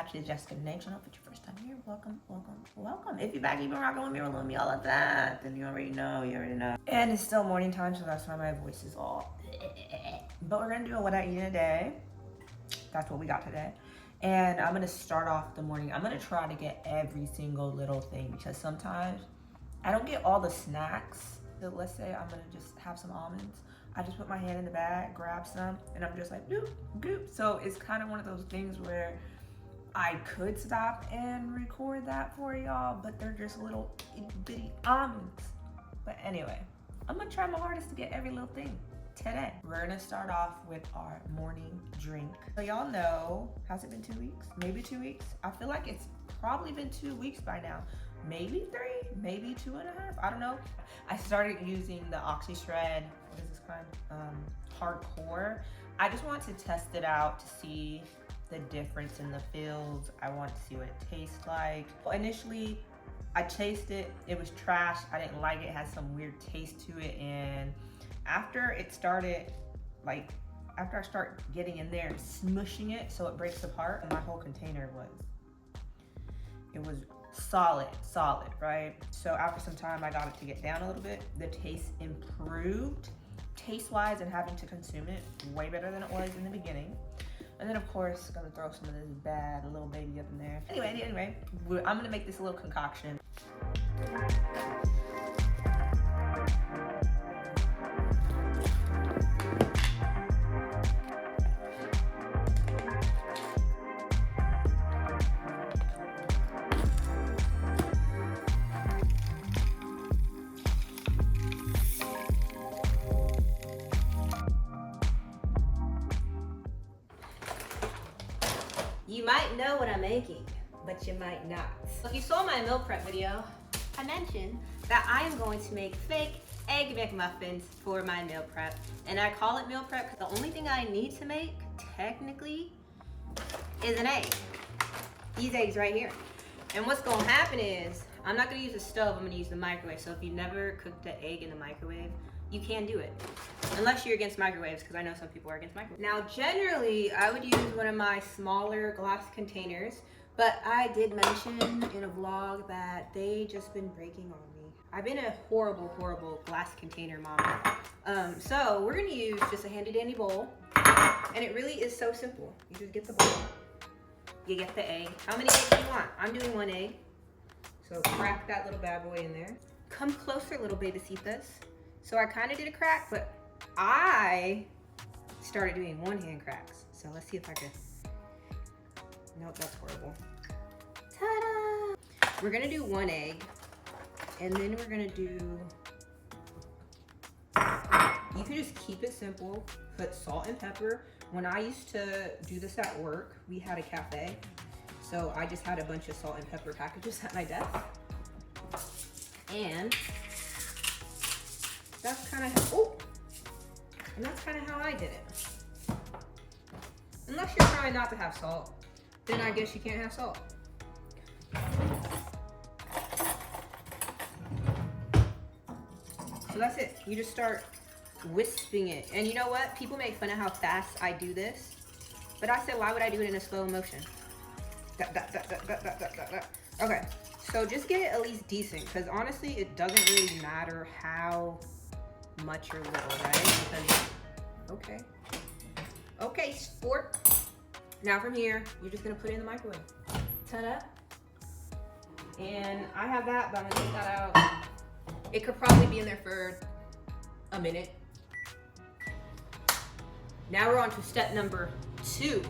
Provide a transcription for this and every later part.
actually Jessica's name, so if it's your first time here, welcome, welcome, welcome. If you're back, you've been rocking with me, rolling with me, all of that, then you already know, And it's still morning time, so that's why my voice is all but we're gonna do a what I eat in a day. That's what we got today. And I'm gonna start off the morning. I'm gonna try to get every single little thing because sometimes I don't get all the snacks. So let's say I'm gonna just have some almonds. I just put my hand in the bag, grab some, and I'm just like, doop, goop. So it's kind of one of those things where I could stop and record that for y'all, but they're just little itty bitty almonds. But anyway, I'm gonna try my hardest to get every little thing today. We're gonna start off with our morning drink. So y'all know, has it been 2 weeks? Maybe 2 weeks? I feel like it's probably been 2 weeks by now. Maybe 3, maybe 2.5, I don't know. I started using the OxyShred, what is this kind? Hardcore. I just want to test it out to see the difference in the feels. I want to see what it tastes like. Well, initially, I tasted it was trash. I didn't like it. It had some weird taste to it, and after it started, after I start getting in there and smushing it so it breaks apart, and my whole container was solid, right? So after some time, I got it to get down a little bit. The taste improved, taste-wise, and having to consume it way better than it was in the beginning. And then of course, gonna throw some of this bad little baby up in there. Anyway, I'm gonna make this a little concoction. You might know what I'm making, but you might not. If you saw my meal prep video, I mentioned that I am going to make fake egg McMuffins for my meal prep. And I call it meal prep because the only thing I need to make, technically, is an egg. These eggs right here. And what's gonna happen is, I'm not gonna use a stove, I'm gonna use the microwave. So if you never cooked an egg in the microwave, you can do it. Unless you're against microwaves, because I know some people are against microwaves. Now, generally, I would use one of my smaller glass containers, but I did mention in a vlog that they just been breaking on me. I've been a horrible, horrible glass container mama. So we're gonna use just a handy dandy bowl, and it really is so simple. You just get the bowl, you get the egg. How many eggs do you want? I'm doing 1 egg. So crack that little bad boy in there. Come closer, little babycitas. So I kind of did a crack, but I started doing one-hand cracks. So let's see if I can. Nope, that's horrible. Ta-da! We're gonna do 1 egg, and then we're gonna do, you can just keep it simple, put salt and pepper. When I used to do this at work, we had a cafe. So I just had a bunch of salt and pepper packages at my desk. And that's kind of how I did it. Unless you're trying not to have salt, then I guess you can't have salt. So that's it. You just start wisping it. And you know what? People make fun of how fast I do this, but I said, why would I do it in a slow motion? Okay, so just get it at least decent, because honestly, it doesn't really matter how much or little, right? Because, okay, sport. Now from here, you're just gonna put it in the microwave. Ta-da. And I have that, but I'm gonna take that out. It could probably be in there for a minute. Now we're on to step number 2.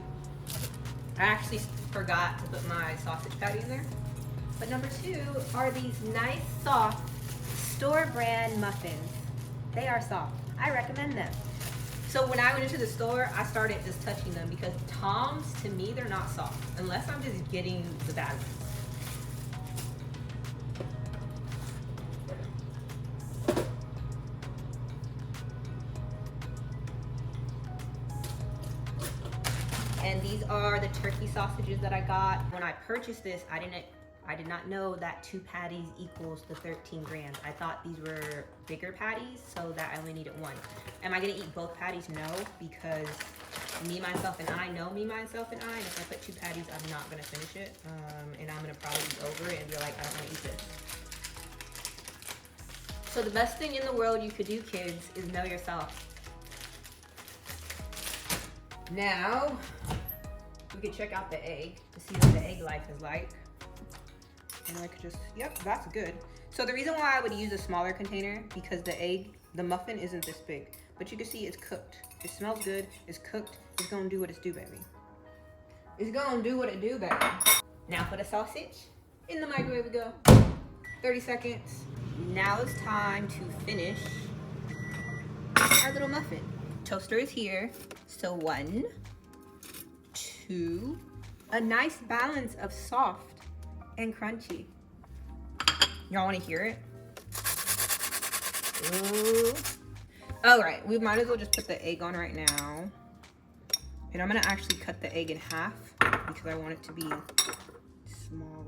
I actually forgot to put my sausage patty in there. But number 2 are these nice, soft, store brand muffins. They are soft. I recommend them. So when I went into the store, I started just touching them because Tom's, to me, they're not soft. Unless I'm just getting the bad ones. And these are the turkey sausages that I got. When I purchased this, I did not know that 2 patties equals the 13 grams. I thought these were bigger patties, so that I only needed 1. Am I gonna eat both patties? No, because me, myself, and I know me, myself, and I. And if I put 2 patties, I'm not gonna finish it. And I'm gonna probably be over it and be like, I don't wanna eat this. So the best thing in the world you could do, kids, is know yourself. Now, we could check out the egg to see what the egg life is like. And I could just, yep, that's good. So the reason why I would use a smaller container, because the muffin isn't this big. But you can see it's cooked. It smells good, it's cooked, it's gonna do what it's do, baby. It's gonna do what it do, baby. Now for the sausage, in the microwave we go. 30 seconds. Now it's time to finish our little muffin. Toaster is here. So 1, 2, a nice balance of soft and crunchy. Y'all wanna hear it? Ooh. All right, we might as well just put the egg on right now. And I'm gonna actually cut the egg in half because I want it to be smaller.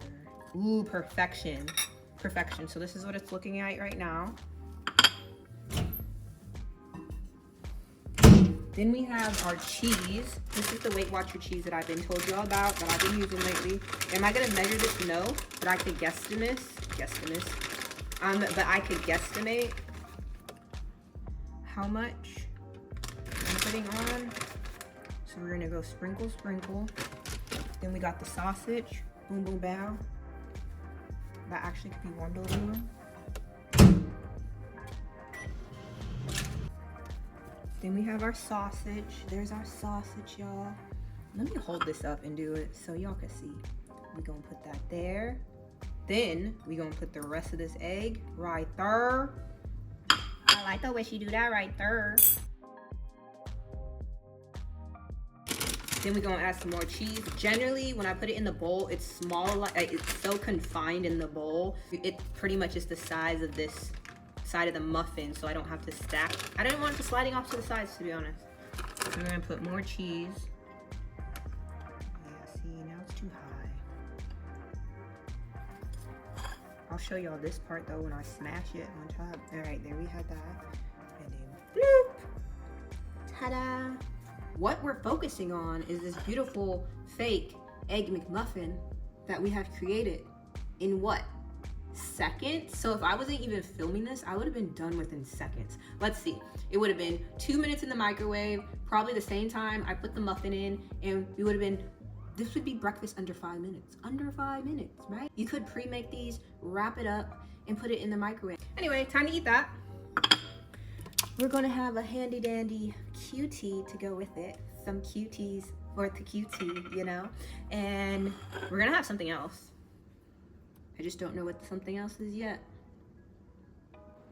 Ooh, perfection. Perfection. So this is what it's looking at right now. Then we have our cheese. This is the Weight Watcher cheese that I've been told you all about, that I've been using lately. Am I gonna measure this? No, but I could guesstimate. But I could guesstimate how much I'm putting on. So we're gonna go sprinkle, sprinkle. Then we got the sausage, boom, boom, bow. That actually could be warmed a little more. Then we have our sausage. There's our sausage, y'all. Let me hold this up and do it so y'all can see. We're gonna put that there. Then we're gonna put the rest of this egg right there. I like the way she do that right there. Then we're gonna add some more cheese. Generally, when I put it in the bowl, it's small, like it's so confined in the bowl. It pretty much is the size of this side of the muffin, so I don't have to stack. I didn't want it sliding off to the sides, to be honest. So we're gonna put more cheese. Yeah, see, now it's too high. I'll show y'all this part though when I smash it on top. All right, there we have that. And then bloop. Ta-da. What we're focusing on is this beautiful fake egg McMuffin that we have created in what? Seconds? So if I wasn't even filming this, I would have been done within seconds. Let's see. It would have been 2 minutes in the microwave, probably the same time I put the muffin in, and we would have been, this would be breakfast under 5 minutes. Under 5 minutes, right? You could pre-make these, wrap it up, and put it in the microwave. Anyway, time to eat that. We're gonna have a handy dandy cutie to go with it. Some cuties for the cutie, you know? And we're gonna have something else. I just don't know what something else is yet.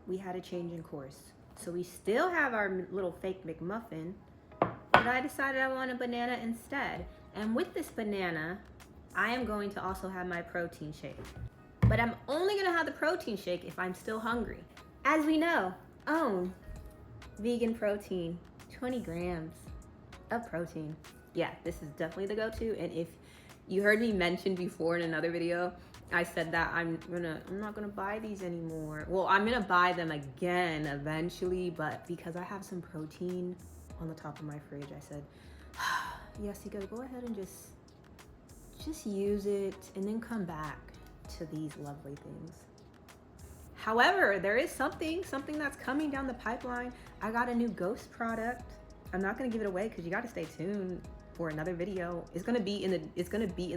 We had a change in course. So we still have our little fake McMuffin, but I decided I want a banana instead. And with this banana, I am going to also have my protein shake. But I'm only gonna have the protein shake if I'm still hungry. As we know, vegan protein, 20 grams of protein. Yeah, this is definitely the go-to. And if you heard me mention before in another video, I said that I'm not gonna buy these anymore. Well, I'm gonna buy them again eventually, but because I have some protein on the top of my fridge, I said, yes, you gotta go ahead and just use it and then come back to these lovely things. However, there is something that's coming down the pipeline. I got a new ghost product. I'm not gonna give it away because you gotta stay tuned for another video. It's gonna be in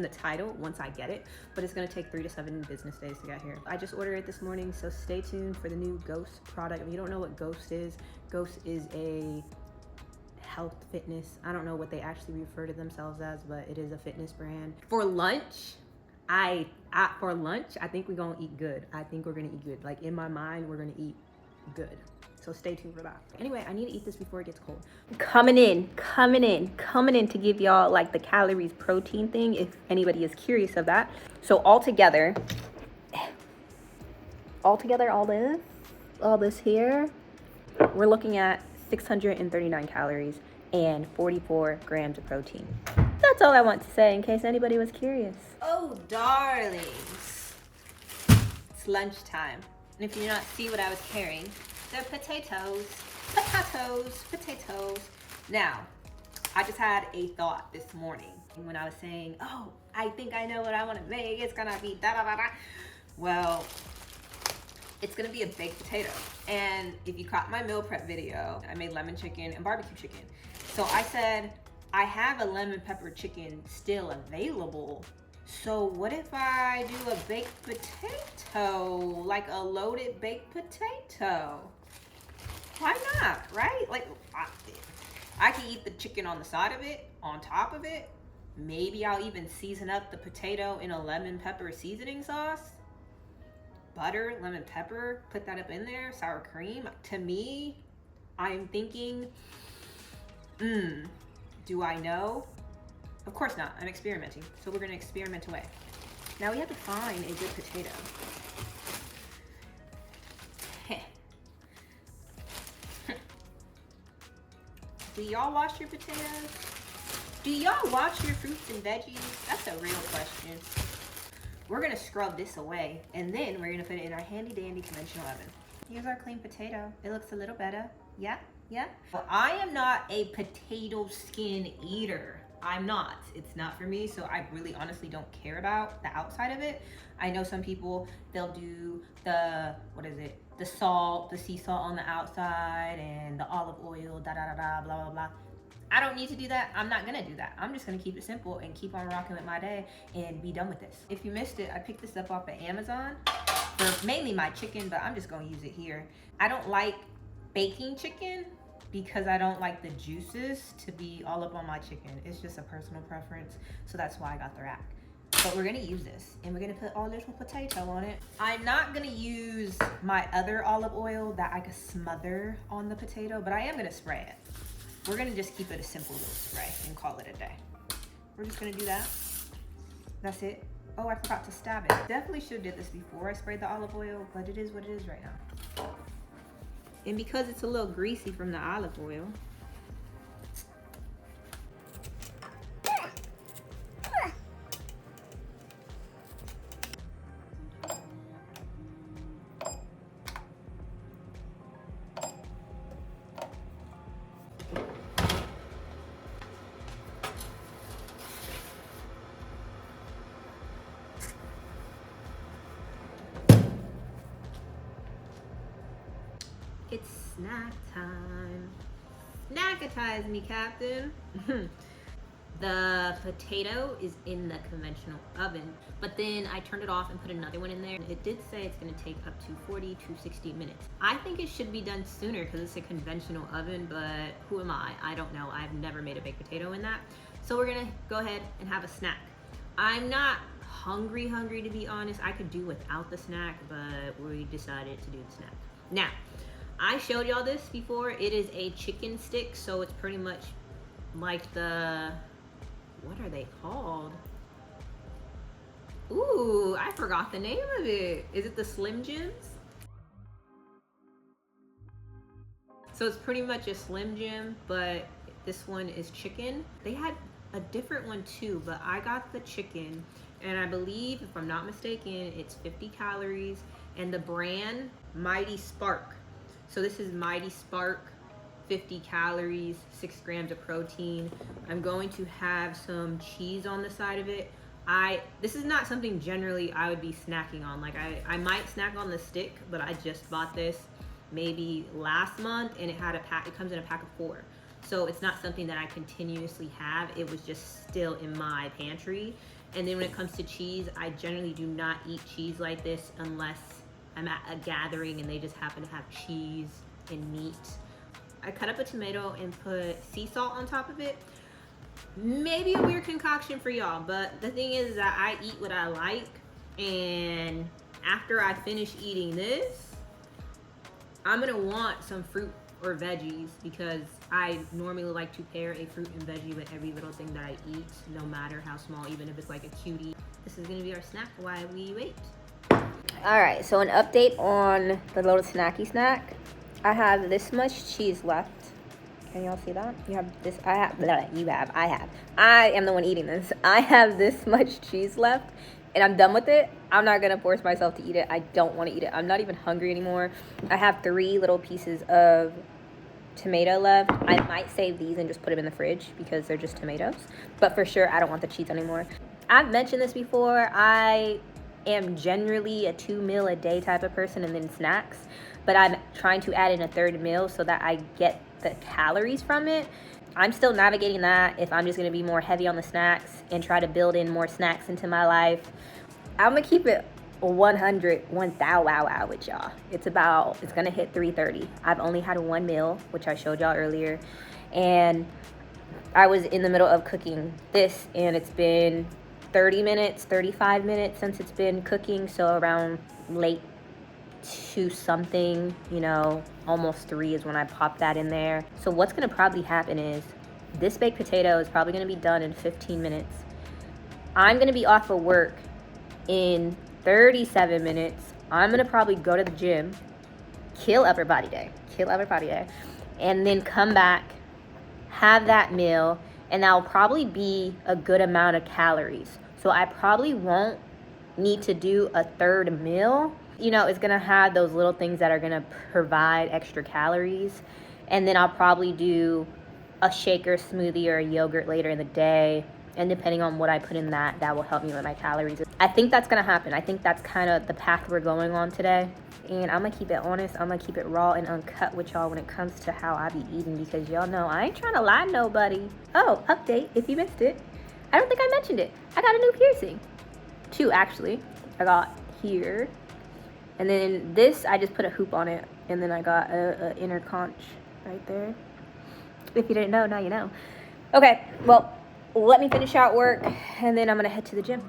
the title once I get it, but it's gonna take 3 to 7 business days to get here. I just ordered it this morning, so stay tuned for the new Ghost product. If you don't know what Ghost is a health fitness. I don't know what they actually refer to themselves as, but it is a fitness brand. For lunch, I think we're gonna eat good. I think we're gonna eat good. Like in my mind, we're gonna eat good. So stay tuned for that. Anyway, I need to eat this before it gets cold. Coming in to give y'all like the calories protein thing, if anybody is curious of that. So all together, all this here, we're looking at 639 calories and 44 grams of protein. That's all I want to say in case anybody was curious. Oh, darlings. It's lunchtime. And if you do not see what I was carrying, they're potatoes. Now, I just had a thought this morning when I was saying, oh, I think I know what I want to make. It's gonna be da da da da. Well, it's gonna be a baked potato. And if you caught my meal prep video, I made lemon chicken and barbecue chicken. So I said, I have a lemon pepper chicken still available. So what if I do a baked potato, like a loaded baked potato? Why not, right? Like, I can eat the chicken on the side of it, on top of it. Maybe I'll even season up the potato in a lemon pepper seasoning sauce. Butter, lemon pepper, put that up in there, sour cream. To me, I'm thinking, do I know? Of course not, I'm experimenting. So we're gonna experiment away. Now we have to find a good potato. Do y'all wash your potatoes? Do y'all wash your fruits and veggies? That's a real question. We're gonna scrub this away, and then we're gonna put it in our handy dandy conventional oven. Here's our clean potato. It looks a little better. Yeah, yeah. Well, I am not a potato skin eater. I'm not. It's not for me, so I really honestly don't care about the outside of it. I know some people, they'll do the, what is it? The salt, the sea salt on the outside, and the olive oil, da da da da, blah blah blah. I don't need to do that. I'm not gonna do that. I'm just gonna keep it simple and keep on rocking with my day and be done with this. If you missed it, I picked this up off of Amazon for mainly my chicken, but I'm just gonna use it here. I don't like baking chicken because I don't like the juices to be all up on my chicken. It's just a personal preference, so that's why I got the rack. But we're gonna use this, and we're gonna put our little potato on it. I'm not gonna use my other olive oil that I could smother on the potato, but I am gonna spray it. We're gonna just keep it a simple little spray and call it a day. We're just gonna do that. That's it. Oh, I forgot to stab it. Definitely should have did this before I sprayed the olive oil, but it is what it is right now. And because it's a little greasy from the olive oil, it's snack time. Snackatize me, Captain. The potato is in the conventional oven, but then I turned it off and put another one in there. It did say it's gonna take up to 40 to 60 minutes. I think it should be done sooner because it's a conventional oven, but who am I? I don't know. I've never made a baked potato in that. So we're gonna go ahead and have a snack. I'm not hungry to be honest. I could do without the snack, but we decided to do the snack. Now, I showed y'all this before. It is a chicken stick, so it's pretty much like the, what are they called? Ooh, I forgot the name of it. Is it the Slim Jims? So it's pretty much a Slim Jim, but this one is chicken. They had a different one too, but I got the chicken, and I believe, if I'm not mistaken, it's 50 calories, and the brand, Mighty Spark. So this is Mighty Spark, 50 calories, 6 grams of protein. I'm going to have some cheese on the side of it. This is not something generally I would be snacking on. Like I might snack on the stick, but I just bought this maybe last month, and it comes in a pack of 4. So it's not something that I continuously have. It was just still in my pantry. And then when it comes to cheese, I generally do not eat cheese like this unless I'm at a gathering and they just happen to have cheese and meat. I cut up a tomato and put sea salt on top of it. Maybe a weird concoction for y'all, but the thing is that I eat what I like, and after I finish eating this, I'm gonna want some fruit or veggies because I normally like to pair a fruit and veggie with every little thing that I eat, no matter how small, even if it's like a cutie. This is gonna be our snack while we wait. All right, so an update on the little snacky snack. I have this much cheese left. Can y'all see that? You have this, I am the one eating this. I have this much cheese left, and I'm done with it. I'm not gonna force myself to eat it. I don't wanna eat it. I'm not even hungry anymore. I have 3 little pieces of tomato left. I might save these and just put them in the fridge because they're just tomatoes. But for sure, I don't want the cheese anymore. I've mentioned this before. I am generally a 2 meal a day type of person and then snacks. But I'm trying to add in a third meal so that I get the calories from it. I'm still navigating that if I'm just going to be more heavy on the snacks and try to build in more snacks into my life. I'm going to keep it 1,000 wow with y'all. It's going to hit 3:30. I've only had one meal, which I showed y'all earlier. And I was in the middle of cooking this, and it's been 30 minutes, 35 minutes since it's been cooking. So around late 2 something, you know, almost 3 is when I pop that in there. So what's gonna probably happen is this baked potato is probably gonna be done in 15 minutes. I'm gonna be off of work in 37 minutes. I'm gonna probably go to the gym, kill upper body day, and then come back, have that meal, and that'll probably be a good amount of calories. So I probably won't need to do a third meal. You know, it's gonna have those little things that are gonna provide extra calories. And then I'll probably do a shake or smoothie or a yogurt later in the day. And depending on what I put in that will help me with my calories. I think that's gonna happen. I think that's kind of the path we're going on today. And I'm gonna keep it honest. I'm gonna keep it raw and uncut with y'all when it comes to how I be eating, because y'all know I ain't trying to lie to nobody. Oh, update if you missed it. I don't think I mentioned it. I got a new piercing. 2 actually. I got here. And then this, I just put a hoop on it. And then I got a inner conch right there. If you didn't know, now you know. Okay, well, let me finish out work, and then I'm gonna head to the gym.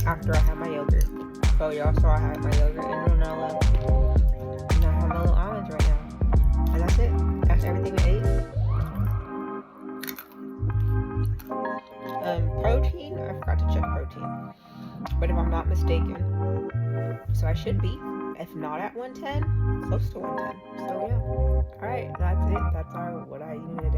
After I had my yogurt. So y'all saw I had my yogurt and granola. And I have my little almonds right now. And that's it. That's everything I ate. Protein, I forgot to check protein. But if I'm not mistaken, so I should be, if not at 110, close to 110. So yeah. Alright, that's it. That's what I eat today.